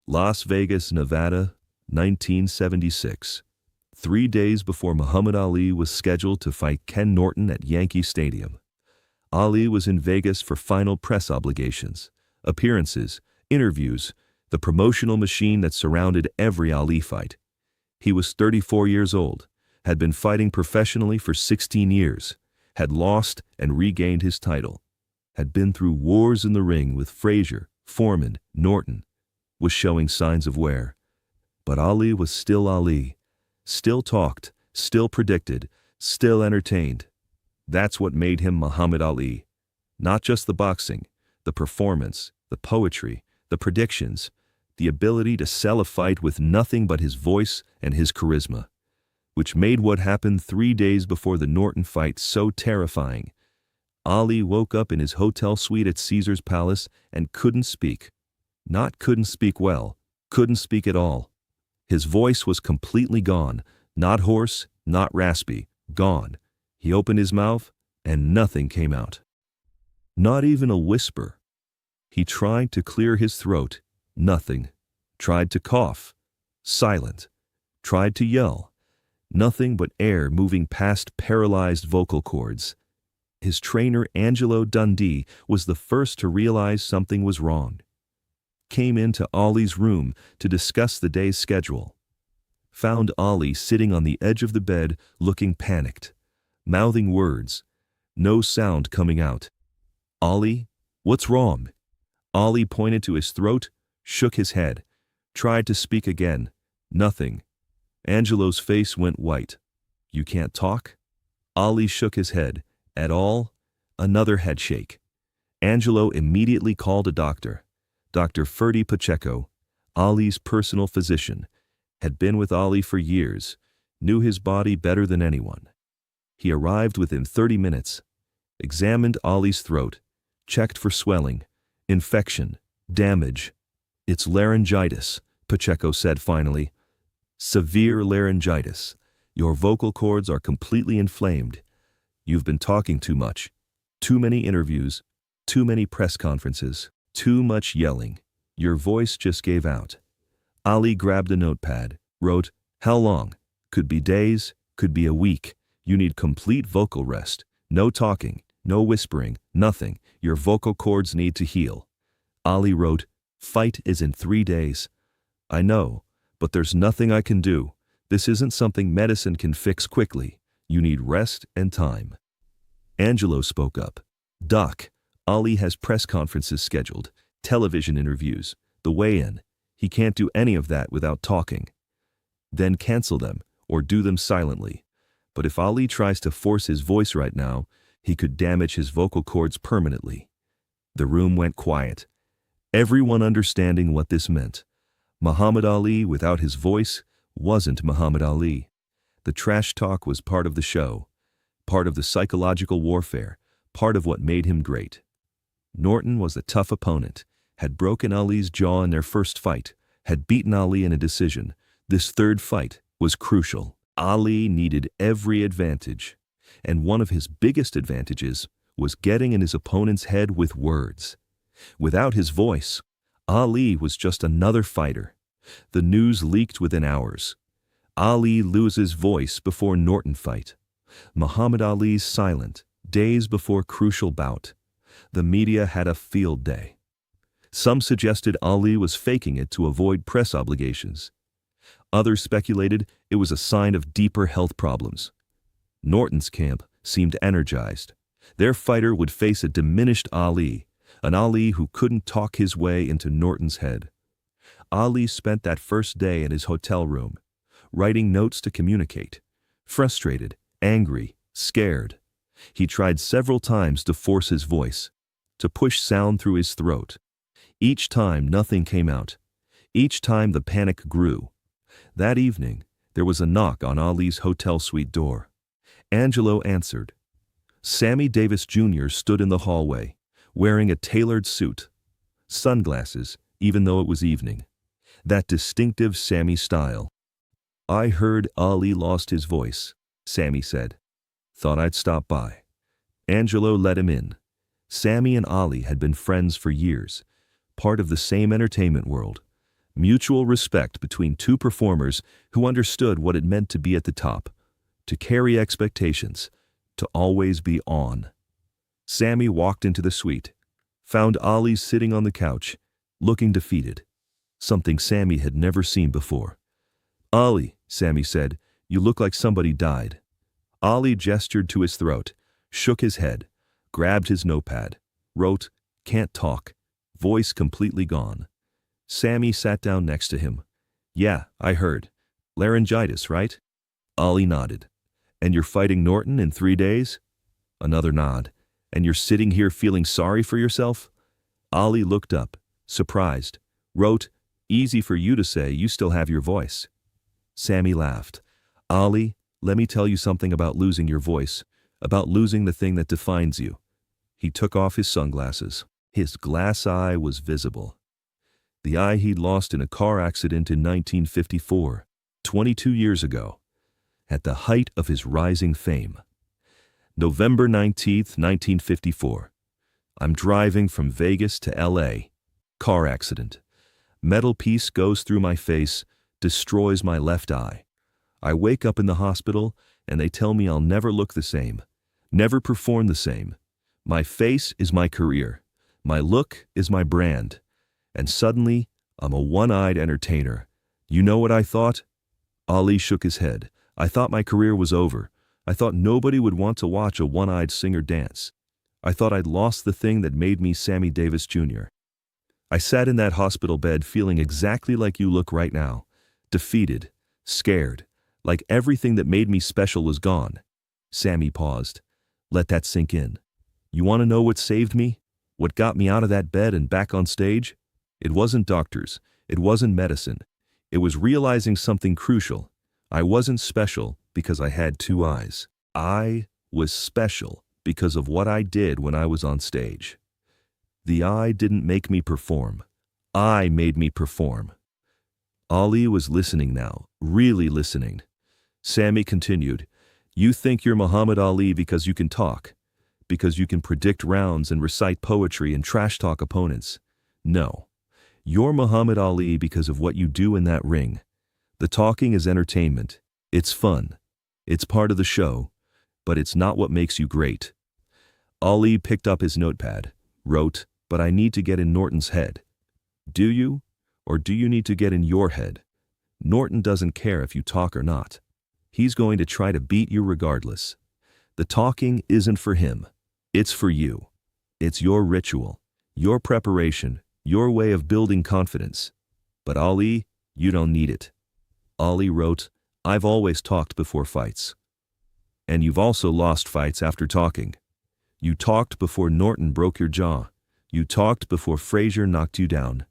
Las Vegas, Nevada, 1976. 3 days before Muhammad Ali was scheduled to fight Ken Norton at Yankee Stadium. Ali was in Vegas for final press obligations, appearances, interviews, the promotional machine that surrounded every Ali fight. He was 34 years old, had been fighting professionally for 16 years, had lost and regained his title, had been through wars in the ring with Frazier, Foreman, Norton, was showing signs of wear. But Ali was still Ali, still talked, still predicted, still entertained. That's what made him Muhammad Ali. Not just the boxing, the performance, the poetry, the predictions, the ability to sell a fight with nothing but his voice and his charisma, which made what happened 3 days before the Norton fight so terrifying. Ali woke up in his hotel suite at Caesar's Palace and couldn't speak. Not couldn't speak well, couldn't speak at all. His voice was completely gone, not hoarse, not raspy, gone. He opened his mouth, and nothing came out. Not even a whisper. He tried to clear his throat, nothing. Tried to cough, silent. Tried to yell, nothing but air moving past paralyzed vocal cords. His trainer Angelo Dundee was the first to realize something was wrong. Came into Ali's room to discuss the day's schedule. Found Ali sitting on the edge of the bed, looking panicked, mouthing words, no sound coming out. Ali, what's wrong? Ali pointed to his throat, shook his head, tried to speak again, nothing. Angelo's face went white. You can't talk? Ali shook his head. At all? Another head shake. Angelo immediately called a doctor. Dr. Ferdi Pacheco, Ali's personal physician, had been with Ali for years, knew his body better than anyone. He arrived within 30 minutes, examined Ali's throat, checked for swelling, infection, damage. It's laryngitis, Pacheco said finally. Severe laryngitis. Your vocal cords are completely inflamed. You've been talking too much. Too many interviews, too many press conferences. Too much yelling. Your voice just gave out. Ali grabbed a notepad, wrote, how long? Could be days, could be a week. You need complete vocal rest. No talking, no whispering, nothing. Your vocal cords need to heal. Ali wrote, fight is in 3 days. I know, but there's nothing I can do. This isn't something medicine can fix quickly. You need rest and time. Angelo spoke up. Doc, Ali has press conferences scheduled, television interviews, the weigh-in. He can't do any of that without talking. Then cancel them, or do them silently. But if Ali tries to force his voice right now, he could damage his vocal cords permanently. The room went quiet, everyone understanding what this meant. Muhammad Ali without his voice wasn't Muhammad Ali. The trash talk was part of the show, part of the psychological warfare, part of what made him great. Norton was a tough opponent, had broken Ali's jaw in their first fight, had beaten Ali in a decision. This third fight was crucial. Ali needed every advantage, and one of his biggest advantages was getting in his opponent's head with words. Without his voice, Ali was just another fighter. The news leaked within hours. Ali loses voice before Norton fight. Muhammad Ali's silent, days before crucial bout. The media had a field day. Some suggested Ali was faking it to avoid press obligations. Others speculated it was a sign of deeper health problems. Norton's camp seemed energized. Their fighter would face a diminished Ali, an Ali who couldn't talk his way into Norton's head. Ali spent that first day in his hotel room, writing notes to communicate, frustrated, angry, scared. He tried several times to force his voice, to push sound through his throat. Each time nothing came out. Each time the panic grew. That evening, there was a knock on Ali's hotel suite door. Angelo answered. Sammy Davis Jr. stood in the hallway, wearing a tailored suit, sunglasses, even though it was evening. That distinctive Sammy style. I heard Ali lost his voice, Sammy said. Thought I'd stop by. Angelo let him in. Sammy and Ali had been friends for years, part of the same entertainment world. Mutual respect between two performers who understood what it meant to be at the top, to carry expectations, to always be on. Sammy walked into the suite, found Ali sitting on the couch, looking defeated, something Sammy had never seen before. "Ali," Sammy said, "you look like somebody died." Ali gestured to his throat, shook his head, grabbed his notepad, wrote, "Can't talk," voice completely gone. Sammy sat down next to him. "Yeah, I heard. Laryngitis, right?" Ali nodded. "And you're fighting Norton in 3 days?" Another nod. "And you're sitting here feeling sorry for yourself?" Ali looked up, surprised, wrote, "Easy for you to say, you still have your voice." Sammy laughed. "Ali, let me tell you something about losing your voice, about losing the thing that defines you." He took off his sunglasses. His glass eye was visible. The eye he'd lost in a car accident in 1954, 22 years ago, at the height of his rising fame. November 19th, 1954. I'm driving from Vegas to LA. Car accident. Metal piece goes through my face, destroys my left eye. I wake up in the hospital and they tell me I'll never look the same, never perform the same. My face is my career. My look is my brand. And suddenly, I'm a one-eyed entertainer. You know what I thought? Ali shook his head. I thought my career was over. I thought nobody would want to watch a one-eyed singer dance. I thought I'd lost the thing that made me Sammy Davis Jr. I sat in that hospital bed feeling exactly like you look right now. Defeated, scared, like everything that made me special was gone. Sammy paused. Let that sink in. You want to know what saved me? What got me out of that bed and back on stage? It wasn't doctors. It wasn't medicine. It was realizing something crucial. I wasn't special because I had 2 eyes. I was special because of what I did when I was on stage. The eye didn't make me perform. I made me perform. Ali was listening now, really listening. Sammy continued, You think you're Muhammad Ali because you can talk, because you can predict rounds and recite poetry and trash talk opponents. No. You're Muhammad Ali because of what you do in that ring. The talking is entertainment. It's fun. It's part of the show, but it's not what makes you great. Ali picked up his notepad, wrote, But I need to get in Norton's head. Do you? Or do you need to get in your head? Norton doesn't care if you talk or not. He's going to try to beat you regardless. The talking isn't for him. It's for you. It's your ritual, your preparation, your way of building confidence. But Ali, you don't need it. Ali wrote, I've always talked before fights. And you've also lost fights after talking. You talked before Norton broke your jaw. You talked before Frazier knocked you down.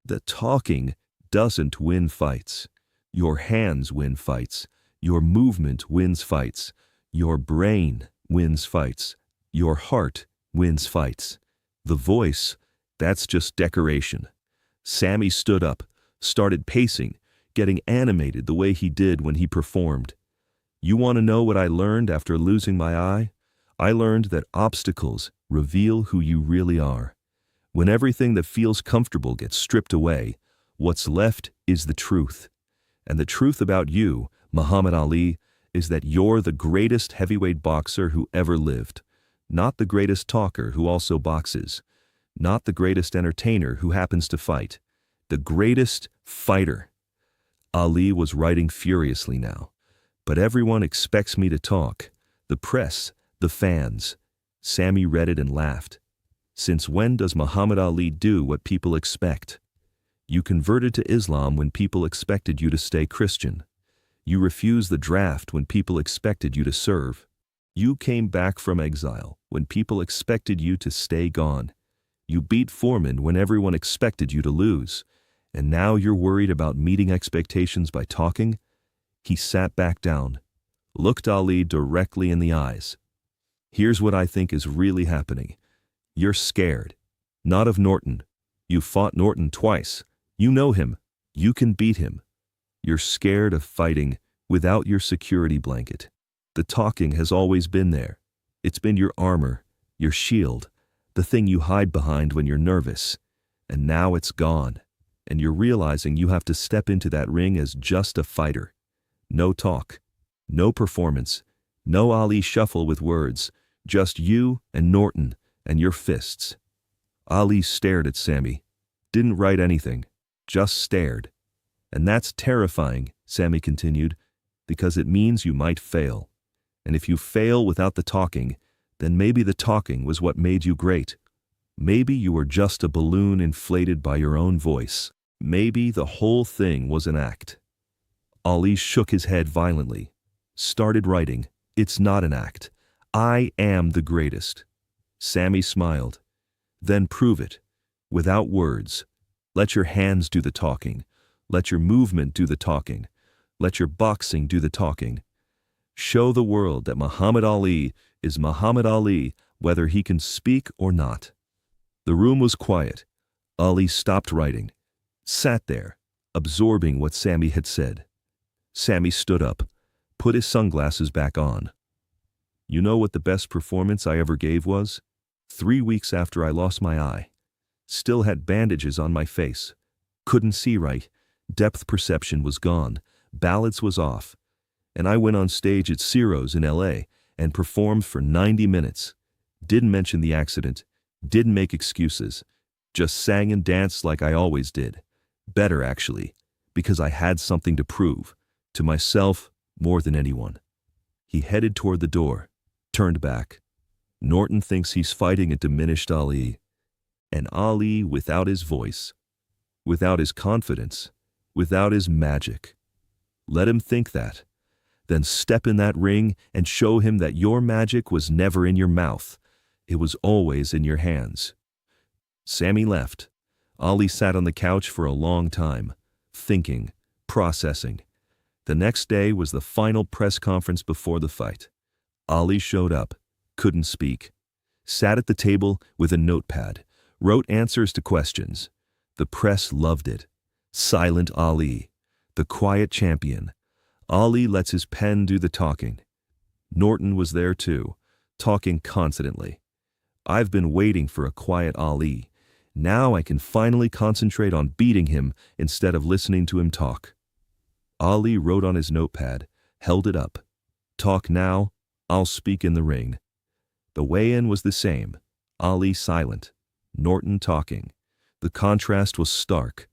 The talking doesn't win fights. Your hands win fights. Your movement wins fights. Your brain wins fights. Your heart wins fights. The voice, that's just decoration. Sammy stood up, started pacing, getting animated the way he did when he performed. You want to know what I learned after losing my eye? I learned that obstacles reveal who you really are. When everything that feels comfortable gets stripped away, what's left is the truth. And the truth about you, Muhammad Ali, is that you're the greatest heavyweight boxer who ever lived. Not the greatest talker who also boxes. Not the greatest entertainer who happens to fight. The greatest fighter. Ali was writing furiously now. But everyone expects me to talk. The press, the fans. Sammy read it and laughed. Since when does Muhammad Ali do what people expect? You converted to Islam when people expected you to stay Christian. You refused the draft when people expected you to serve. You came back from exile when people expected you to stay gone. You beat Foreman when everyone expected you to lose. And now you're worried about meeting expectations by talking? He sat back down, looked Ali directly in the eyes. Here's what I think is really happening. You're scared. Not of Norton. You fought Norton twice. You know him. You can beat him. You're scared of fighting without your security blanket. The talking has always been there. It's been your armor, your shield, the thing you hide behind when you're nervous. And now it's gone. and you're realizing you have to step into that ring as just a fighter. No talk, no performance, no Ali shuffle with words, just you and Norton and your fists. Ali stared at Sammy, didn't write anything, just stared. And that's terrifying, Sammy continued, because it means you might fail. And if you fail without the talking, then maybe the talking was what made you great. Maybe you were just a balloon inflated by your own voice. Maybe the whole thing was an act. Ali shook his head violently, started writing, "It's not an act. I am the greatest." Sammy smiled. "Then prove it, without words. Let your hands do the talking. Let your movement do the talking. Let your boxing do the talking. Show the world that Muhammad Ali is Muhammad Ali, whether he can speak or not." The room was quiet. Ali stopped writing, sat there, absorbing what Sammy had said. Sammy stood up, put his sunglasses back on. "You know what the best performance I ever gave was? 3 weeks after I lost my eye. Still had bandages on my face. Couldn't see right. Depth perception was gone. Balance was off. And I went on stage at Ciro's in LA and performed for 90 minutes. Didn't mention the accident. Didn't make excuses. Just sang and danced like I always did. Better, actually, because I had something to prove. To myself, more than anyone." He headed toward the door, turned back. Norton thinks he's fighting a diminished Ali. An Ali without his voice, without his confidence, without his magic. Let him think that. Then step in that ring and show him that your magic was never in your mouth. It was always in your hands. Sammy left. Ali sat on the couch for a long time, thinking, processing. The next day was the final press conference before the fight. Ali showed up, couldn't speak. Sat at the table with a notepad, wrote answers to questions. The press loved it. Silent Ali, the quiet champion. Ali lets his pen do the talking. Norton was there too, talking confidently. "I've been waiting for a quiet Ali. Now I can finally concentrate on beating him instead of listening to him talk." Ali wrote on his notepad, held it up. "Talk now, I'll speak in the ring." The weigh-in was the same. Ali silent, Norton talking. The contrast was stark.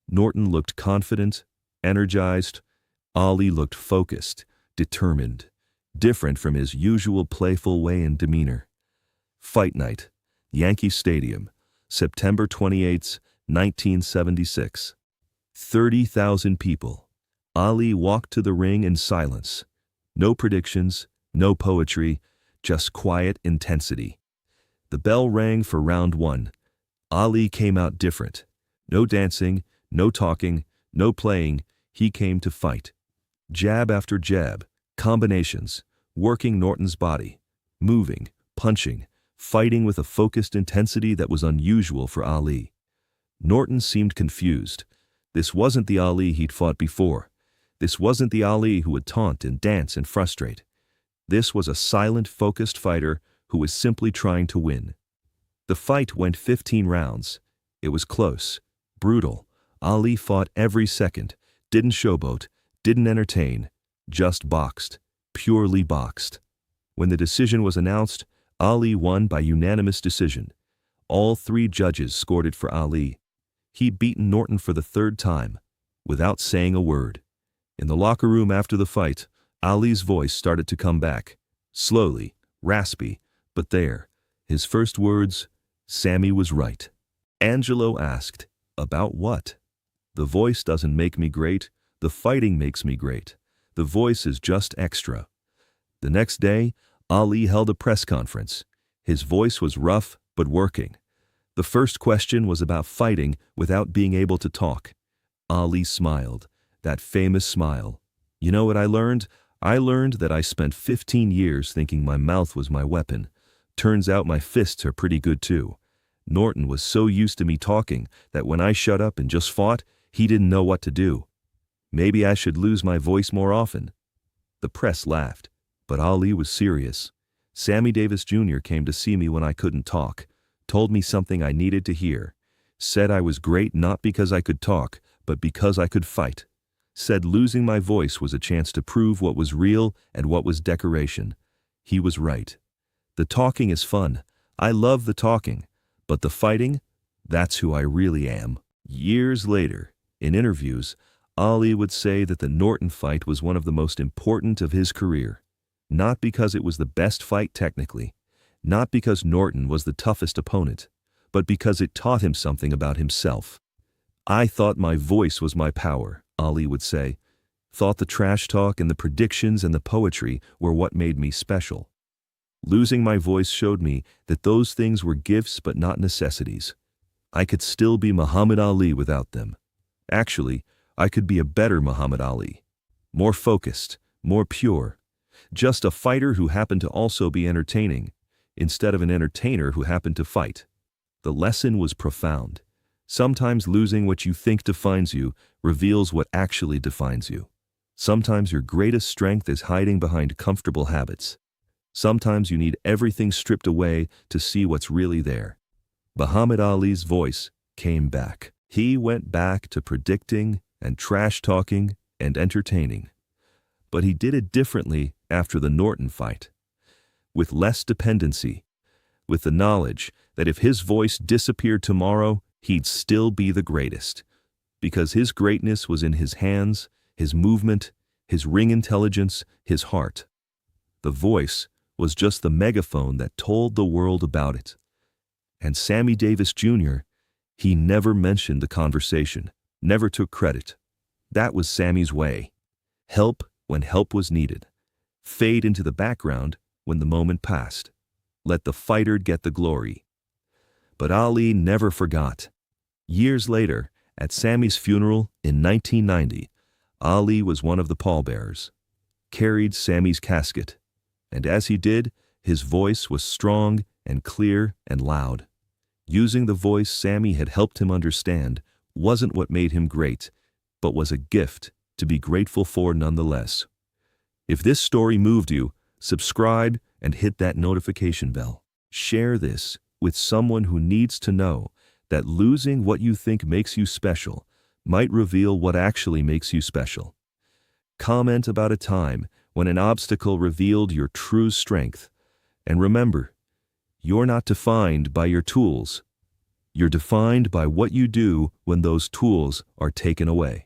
Norton looked confident, energized. Ali looked focused, determined, different from his usual playful weigh-in demeanor. Fight night, Yankee Stadium, September 28, 1976. 30,000 people. Ali walked to the ring in silence. No predictions, no poetry, just quiet intensity. The bell rang for round 1. Ali came out different. No dancing, no talking, no playing. He came to fight. Jab after jab, combinations, working Norton's body, moving, punching, fighting with a focused intensity that was unusual for Ali. Norton seemed confused. This wasn't the Ali he'd fought before. This wasn't the Ali who would taunt and dance and frustrate. This was a silent, focused fighter who was simply trying to win. The fight went 15 rounds. It was close, brutal. Ali fought every second, didn't showboat, didn't entertain, just boxed, purely boxed. When the decision was announced, Ali won by unanimous decision. All 3 judges scored it for Ali. He'd beaten Norton for the 3rd time, without saying a word. In the locker room after the fight, Ali's voice started to come back. Slowly, raspy, but there. His first words, "Sammy was right." Angelo asked, "About what?" "The voice doesn't make me great. The fighting makes me great. The voice is just extra." The next day, Ali held a press conference. His voice was rough but working. The first question was about fighting without being able to talk. Ali smiled, that famous smile. "You know what I learned? I learned that I spent 15 years thinking my mouth was my weapon. Turns out my fists are pretty good too. Norton was so used to me talking that when I shut up and just fought, he didn't know what to do. Maybe I should lose my voice more often." The press laughed, but Ali was serious. "Sammy Davis Jr. came to see me when I couldn't talk, told me something I needed to hear. Said I was great not because I could talk, but because I could fight. Said losing my voice was a chance to prove what was real and what was decoration. He was right. The talking is fun. I love the talking. But the fighting? That's who I really am. Years later, in interviews, Ali would say that the Norton fight was one of the most important of his career. Not because it was the best fight technically, not because Norton was the toughest opponent, but because it taught him something about himself. I thought my voice was my power, Ali would say. Thought the trash talk and the predictions and the poetry were what made me special. Losing my voice showed me that those things were gifts but not necessities. I could still be Muhammad Ali without them. Actually, I could be a better Muhammad Ali. More focused, more pure. Just a fighter who happened to also be entertaining, instead of an entertainer who happened to fight. The lesson was profound. Sometimes losing what you think defines you reveals what actually defines you. Sometimes your greatest strength is hiding behind comfortable habits. Sometimes you need everything stripped away to see what's really there. Muhammad Ali's voice came back. He went back to predicting and trash talking and entertaining. But he did it differently after the Norton fight. With less dependency, with the knowledge that if his voice disappeared tomorrow, he'd still be the greatest. Because his greatness was in his hands, his movement, his ring intelligence, his heart. The voice was just the megaphone that told the world about it. And Sammy Davis Jr., he never mentioned the conversation, never took credit. That was Sammy's way. Help when help was needed. Fade into the background when the moment passed. Let the fighter get the glory. But Ali never forgot. Years later, at Sammy's funeral in 1990, Ali was one of the pallbearers, carried Sammy's casket, and as he did, his voice was strong and clear and loud. Using the voice Sammy had helped him understand wasn't what made him great, but was a gift to be grateful for nonetheless. If this story moved you, subscribe and hit that notification bell. Share this with someone who needs to know that losing what you think makes you special might reveal what actually makes you special. Comment about a time when an obstacle revealed your true strength. And remember, you're not defined by your tools. You're defined by what you do when those tools are taken away.